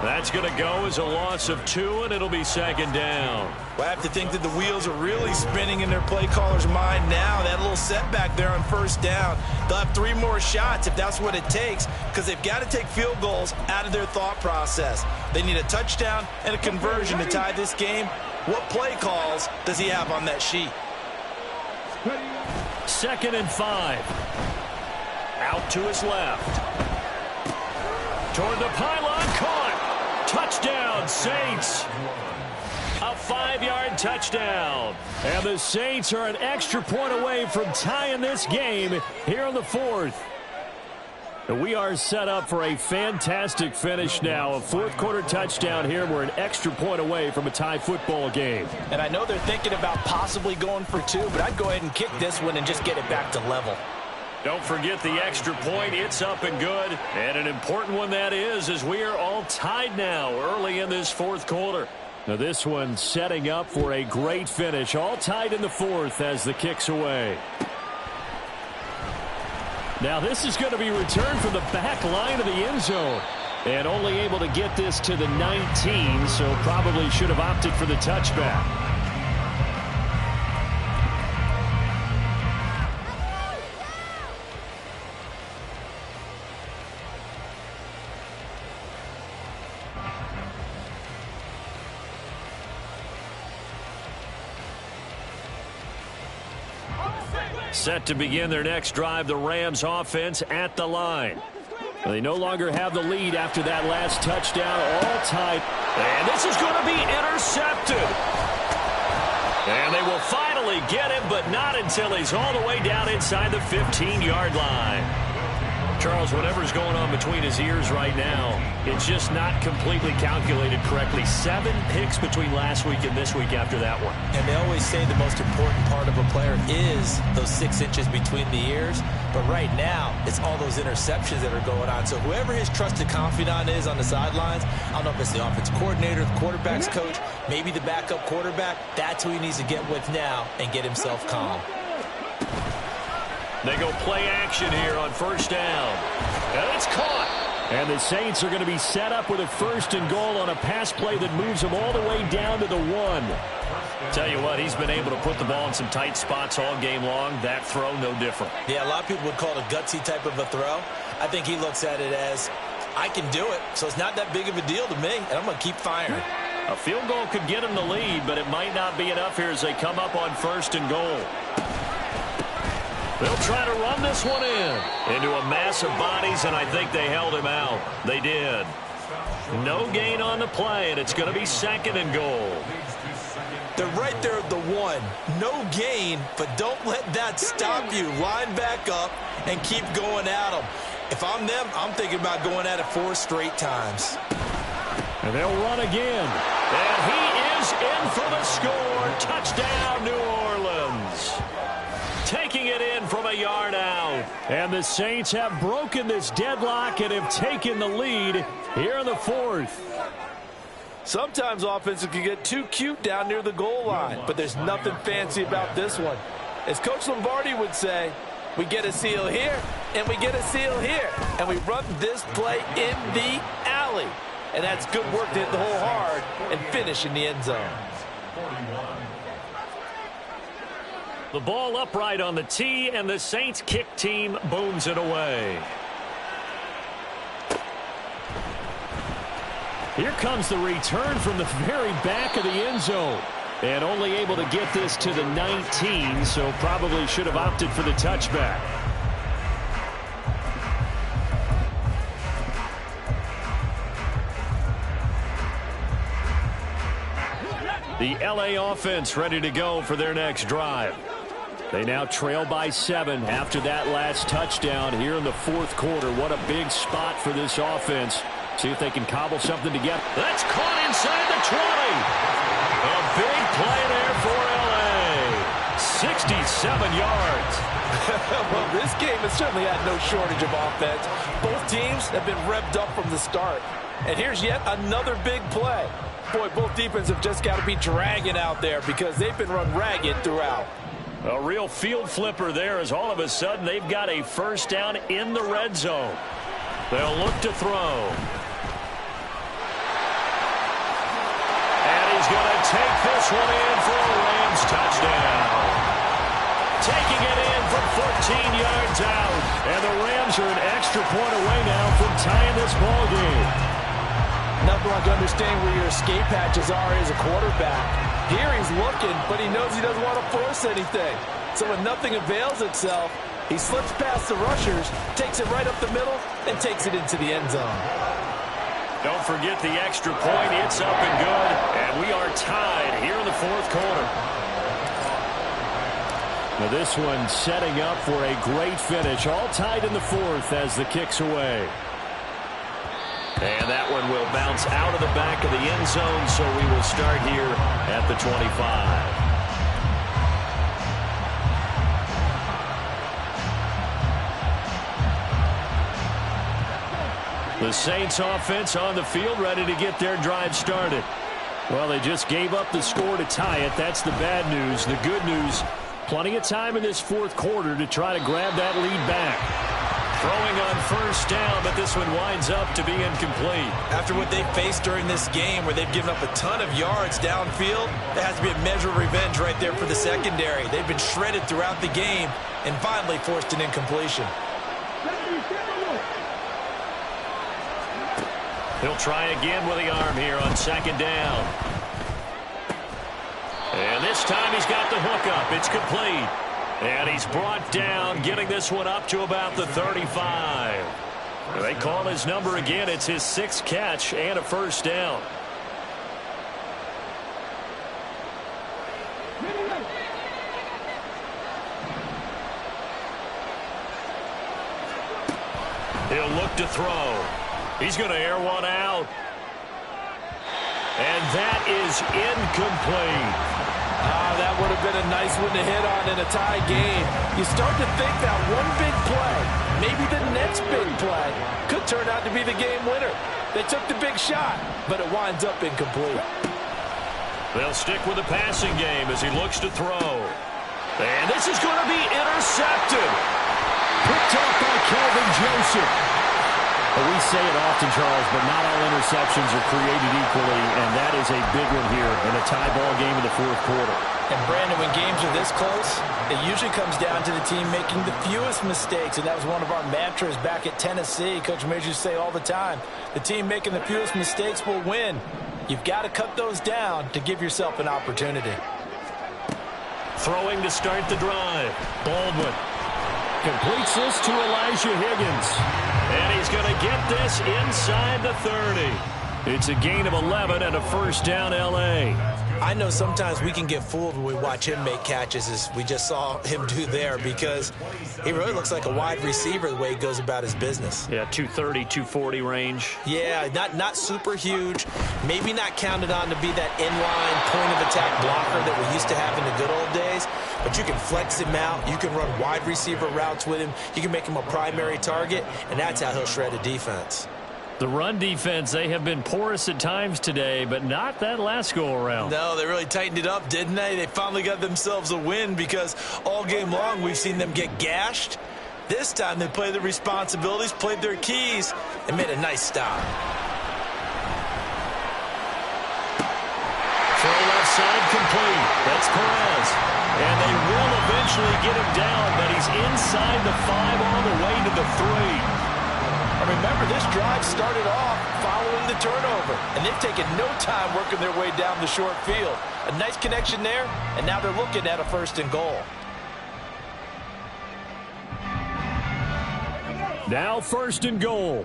That's going to go as a loss of 2, and it'll be 2nd down. Well, I have to think that the wheels are really spinning in their play caller's mind now. That little setback there on 1st down. They'll have 3 more shots if that's what it takes, because they've got to take field goals out of their thought process. They need a touchdown and a conversion to tie this game. What play calls does he have on that sheet? 2nd and 5. Out to his left. Toward the pylon, caught. Touchdown, Saints. A 5-yard touchdown. And the Saints are an extra point away from tying this game here in the 4th. And we are set up for a fantastic finish now. A 4th-quarter touchdown here. We're an extra point away from a tie football game. And I know they're thinking about possibly going for 2, but I'd go ahead and kick this one and just get it back to level. Don't forget the extra point. It's up and good. And an important one that is, as we are all tied now early in this 4th quarter. Now this one setting up for a great finish. All tied in the 4th as the kick's away. Now this is going to be returned from the back line of the end zone. And only able to get this to the 19, so probably should have opted for the touchback. Set to begin their next drive, the Rams offense at the line. They no longer have the lead after that last touchdown, all tied. And this is going to be intercepted. And they will finally get him, but not until he's all the way down inside the 15-yard line. Charles, whatever's going on between his ears right now, it's just not completely calculated correctly. 7 picks between last week and this week after that one. And they always say the most important part of a player is those 6 inches between the ears. But right now, it's all those interceptions that are going on. So whoever his trusted confidant is on the sidelines, I don't know if it's the offensive coordinator, the quarterback's coach, maybe the backup quarterback, that's who he needs to get with now and get himself calm. They go play action here on 1st down. And it's caught. And the Saints are going to be set up with a 1st and goal on a pass play that moves them all the way down to the 1. Tell you what, he's been able to put the ball in some tight spots all game long. That throw, no different. Yeah, a lot of people would call it a gutsy type of a throw. I think he looks at it as, I can do it, so it's not that big of a deal to me, and I'm going to keep firing. A field goal could get him the lead, but it might not be enough here as they come up on 1st and goal. They'll try to run this one into a mass of bodies, and I think they held him out. They did. No gain on the play, and it's going to be 2nd and goal. They're right there at the 1. No gain, but don't let that stop you. Line back up and keep going at them. If I'm them, I'm thinking about going at it 4 straight times. And they'll run again. And he is in for the score. Touchdown, New Orleans. Taking it in from a yard out. And the Saints have broken this deadlock and have taken the lead here in the 4th. Sometimes offenses can get too cute down near the goal line, but there's nothing fancy about this one. As Coach Lombardi would say, we get a seal here, and we get a seal here, and we run this play in the alley. And that's good work to hit the hole hard and finish in the end zone. The ball upright on the tee, and the Saints kick team booms it away. Here comes the return from the very back of the end zone. And only able to get this to the 19, so probably should have opted for the touchback. The LA offense ready to go for their next drive. They now trail by 7 after that last touchdown here in the 4th quarter. What a big spot for this offense. See if they can cobble something together. That's caught inside the 20. play there for L.A. 67 yards. Well, this game has certainly had no shortage of offense. Both teams have been revved up from the start. And here's yet another big play. Boy, both defenses have just got to be dragging out there because they've been run ragged throughout. A real field flipper there as all of a sudden they've got a first down in the red zone. They'll look to throw. And he's going to take this one in for a Rams touchdown. Taking it in from 14 yards out. And the Rams are an extra point away now from tying this ball game. Nothing like understanding where your escape hatches are as a quarterback. Here he's looking, but he knows he doesn't want to force anything. So when nothing avails itself, he slips past the rushers, takes it right up the middle, and takes it into the end zone. Don't forget the extra point. It's up and good. And we are tied here in the fourth quarter. Now this one setting up for a great finish. All tied in the fourth as the kick's away. And that one will bounce out of the back of the end zone, so we will start here at the 25. The Saints offense on the field ready to get their drive started. Well, they just gave up the score to tie it. That's the bad news. The good news, plenty of time in this fourth quarter to try to grab that lead back. Throwing on first down, but this one winds up to be incomplete. After what they faced during this game where they've given up a ton of yards downfield, there has to be a measure of revenge right there for the secondary. They've been shredded throughout the game and finally forced an incompletion. He'll try again with the arm here on second down. And this time he's got the hook up. It's complete. And he's brought down, getting this one up to about the 35. They call his number again. It's his sixth catch and a first down. He'll look to throw. He's going to air one out. And that is incomplete. That would have been a nice one to hit on in a tie game. You start to think that one big play, maybe the next big play, could turn out to be the game winner. They took the big shot, but it winds up incomplete. They'll stick with the passing game as he looks to throw. And this is going to be intercepted. Picked up by Kelvin Joseph. Well, we say it often, Charles, but not all interceptions are created equally, and that is a big one here in a tie ball game in the fourth quarter. And, Brandon, when games are this close, it usually comes down to the team making the fewest mistakes, and that was one of our mantras back at Tennessee. Coach Majors used to say all the time, the team making the fewest mistakes will win. You've got to cut those down to give yourself an opportunity. Throwing to start the drive. Baldwin completes this to Elijah Higgins. And he's going to get this inside the 30. It's a gain of 11 and a first down, L.A. I know sometimes we can get fooled when we watch him make catches, as we just saw him do there, because he really looks like a wide receiver the way he goes about his business. Yeah, 230, 240 range. Yeah, not super huge. Maybe not counted on to be that inline point-of-attack blocker that we used to have in the good old days, but you can flex him out. You can run wide receiver routes with him. You can make him a primary target, and that's how he'll shred a defense. The run defense, they have been porous at times today, but not that last go-around. No, they really tightened it up, didn't they? They finally got themselves a win because all game long we've seen them get gashed. This time they played their responsibilities, played their keys, and made a nice stop. Throw left side complete. That's Perez. And they will eventually get him down, but he's inside the 5 all the way to the 3. Remember, this drive started off following the turnover, and they've taken no time working their way down the short field. A nice connection there, and now they're looking at a first and goal. Now first and goal.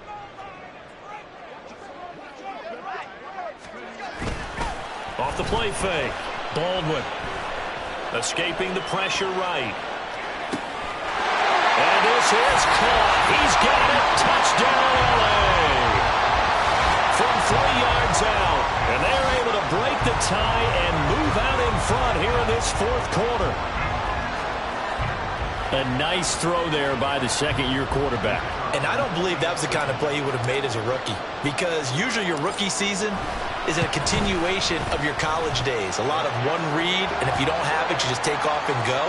Off the play fake. Baldwin escaping the pressure right. And this is caught. He's got it. Touchdown, L.A. From 3 yards out. And they're able to break the tie and move out in this fourth quarter. A nice throw there by the second-year quarterback. And I don't believe that was the kind of play he would have made as a rookie, because usually your rookie season is a continuation of your college days. A lot of one read, and if you don't have it, you just take off and go.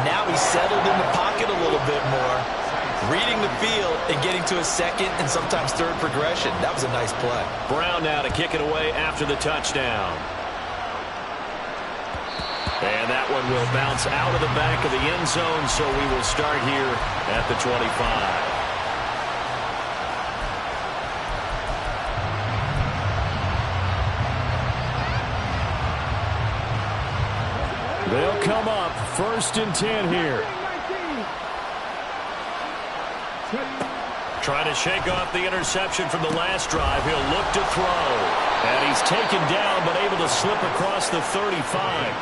Now he's settled in the pocket a little bit more, reading the field and getting to a second and sometimes third progression. That was a nice play. Brown now to kick it away after the touchdown. And that one will bounce out of the back of the end zone, so we will start here at the 25. They'll come up 1st and 10 here. Trying to shake off the interception from the last drive. He'll look to throw. And he's taken down but able to slip across the 35.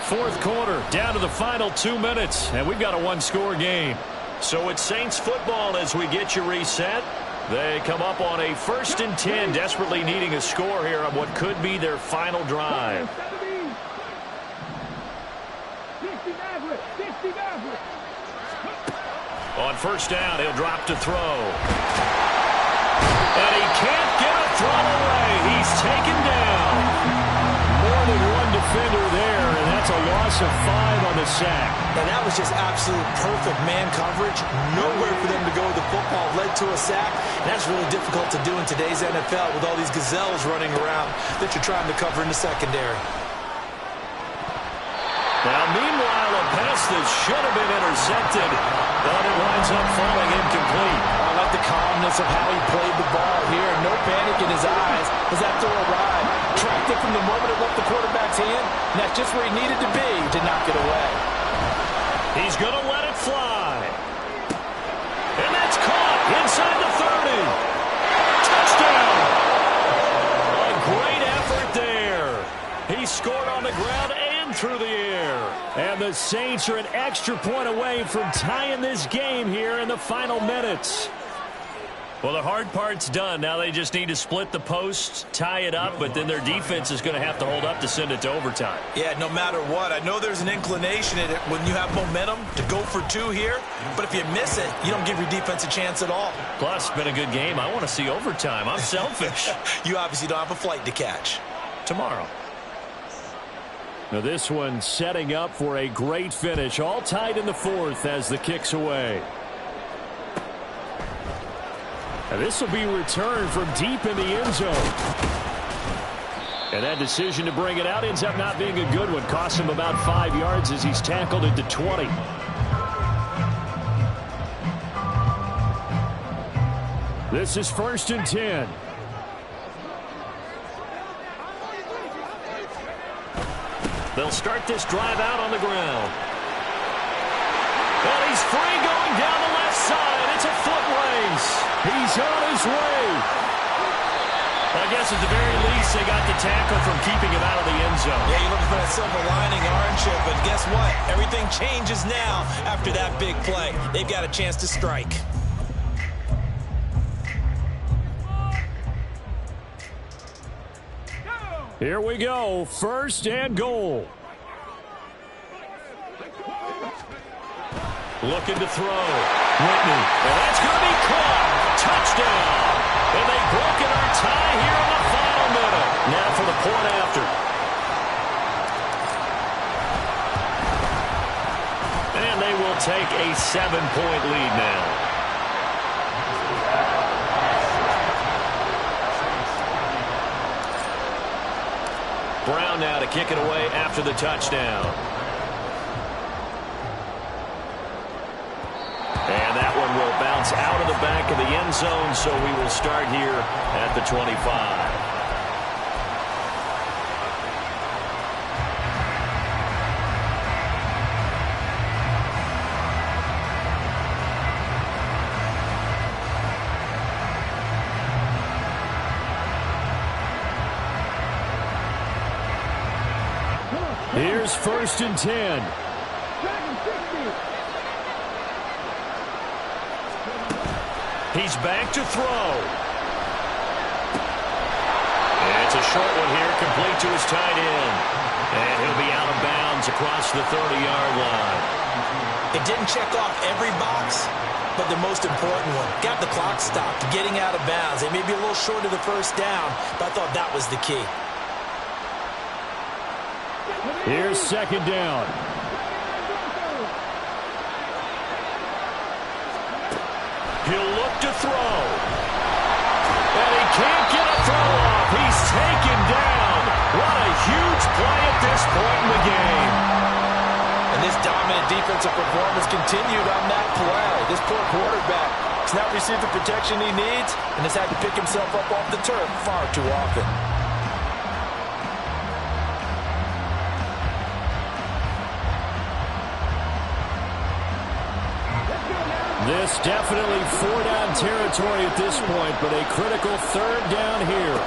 Fourth quarter, down to the final 2 minutes, and we've got a one-score game. So it's Saints football as we get you reset. They come up on a 1st and 10, desperately needing a score here on what could be their final drive. On 1st down, he'll drop to throw. And he can't get a throw away. He's taken down. More than one defender there, and that's a loss of 5 on the sack. And that was just absolute perfect man coverage. Nowhere for them to go with the football. Led to a sack. And that's really difficult to do in today's NFL with all these gazelles running around that you're trying to cover in the secondary. Now, meanwhile, a pass that should have been intercepted, but it winds up falling incomplete. I like the calmness of how he played the ball here. No panic in his eyes as that throw arrived. Tracked it from the moment it left the quarterback's hand, and that's just where he needed to be to knock it away. He's going to let it fly. And that's caught inside the 30. Touchdown! A great effort there. He scored on the ground and through the air. And the Saints are an extra point away from tying this game here in the final minutes. Well, the hard part's done. Now they just need to split the posts, tie it up, but then their defense is going to have to hold up to send it to overtime. Yeah, no matter what. I know there's an inclination in it when you have momentum to go for 2 here, but if you miss it, you don't give your defense a chance at all. Plus, it's been a good game. I want to see overtime. I'm selfish. You obviously don't have a flight to catch. Tomorrow. Now this one setting up for a great finish. All tied in the 4th as the kick's away. And this will be returned from deep in the end zone. And that decision to bring it out ends up not being a good one. Costs him about 5 yards as he's tackled into 20. This is 1st and 10. They'll start this drive out on the ground. And he's free going down the left side. It's a foot race. He's on his way. I guess at the very least, they got the tackle from keeping him out of the end zone. Yeah, you're looking for that silver lining, aren't you? But guess what? Everything changes now after that big play. They've got a chance to strike. Here we go. 1st and goal. Looking to throw. Whitney. And that's going to be caught. Touchdown. And they've broken our tie here in the final minute. Now for the point after. And they will take a 7-point lead now. Brown now to kick it away after the touchdown. And that one will bounce out of the back of the end zone, so we will start here at the 25. Here's 1st and 10. He's back to throw. It's a short one here, complete to his tight end. And he'll be out of bounds across the 30-yard line. It didn't check off every box, but the most important one. Got the clock stopped, getting out of bounds. They may be a little short of the first down, but I thought that was the key. Here's second down. He'll look to throw. And he can't get a throw off. He's taken down. What a huge play at this point in the game. And this dominant defensive performance continued on that play. This poor quarterback has not received the protection he needs and has had to pick himself up off the turf far too often. This definitely four-down territory at this point, but a critical third down here.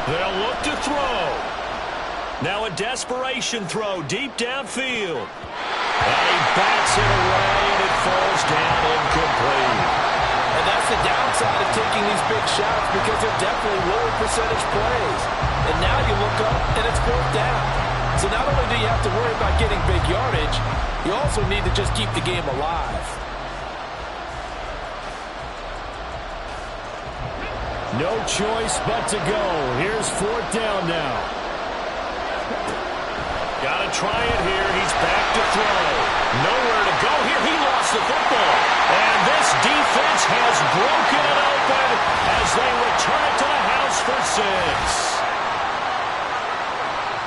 They'll look to throw. Now a desperation throw deep downfield. And he bats it away, and it falls down incomplete. And that's the downside of taking these big shots because they're definitely lower percentage plays. And now you look up, and it's fourth down. So not only do you have to worry about getting big yardage, you also need to just keep the game alive. No choice but to go. Here's fourth down now. Got to try it here. He's back to throw. Nowhere to go here. He lost the football. And this defense has broken it open as they return it to the house for 6.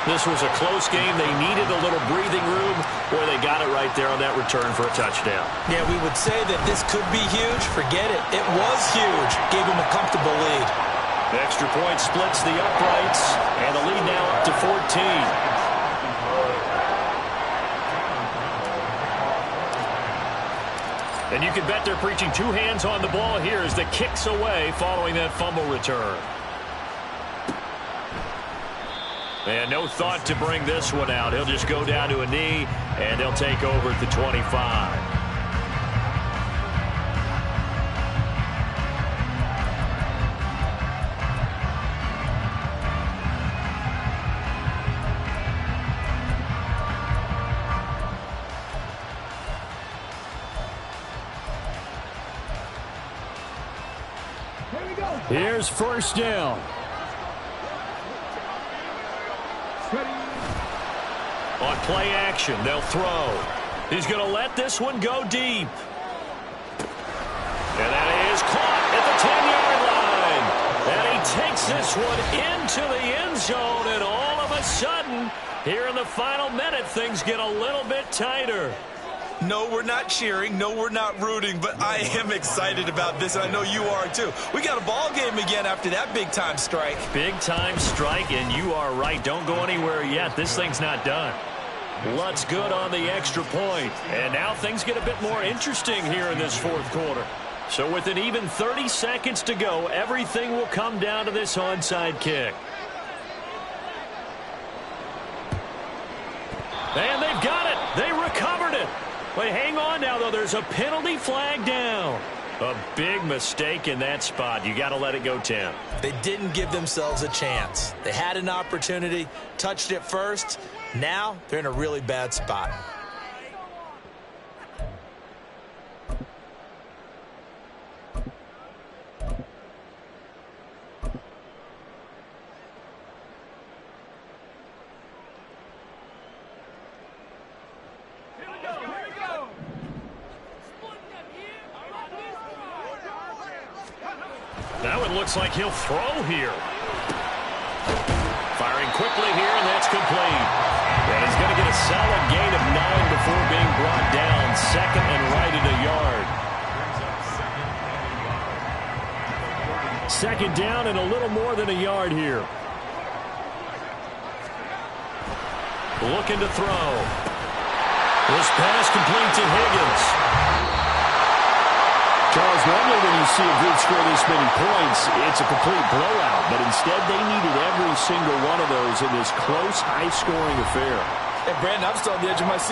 This was a close game. They needed a little breathing room, where they got it right there on that return for a touchdown. Yeah, we would say that this could be huge. Forget it. It was huge. Gave him a comfortable lead. The extra point splits the uprights, and the lead now up to 14. And you can bet they're preaching two hands on the ball here as the kick's away following that fumble return. And no thought to bring this one out. He'll just go down to a knee, and they'll take over at the 25. Here's first down. On play action, they'll throw. He's going to let this one go deep. And that is caught at the 10-yard line. And he takes this one into the end zone, and all of a sudden, here in the final minute, things get a little bit tighter. No, we're not cheering. No, we're not rooting. But I am excited about this, and I know you are too. We got a ball game again after that big-time strike. Big-time strike, and you are right. Don't go anywhere yet. This thing's not done. Lutz good on the extra point. And now things get a bit more interesting here in this fourth quarter. So with an even 30 seconds to go, everything will come down to this onside kick. And they've got it. They recovered it. But hang on now, though. There's a penalty flag down. A big mistake in that spot. You got to let it go, Tim. They didn't give themselves a chance. They had an opportunity, touched it first. Now they're in a really bad spot. Now it looks like he'll throw here. Firing quickly here, and that's complete. And he's going to get a solid gain of 9 before being brought down. Second and right at a yard. Second down and a little more than a yard here. Looking to throw. This pass complete to Higgins. Charles, normally when you see a group score this many points, it's a complete blowout. But instead, they needed every single one of those in this close, high-scoring affair. Hey, Brandon, I'm still on the edge of my seat.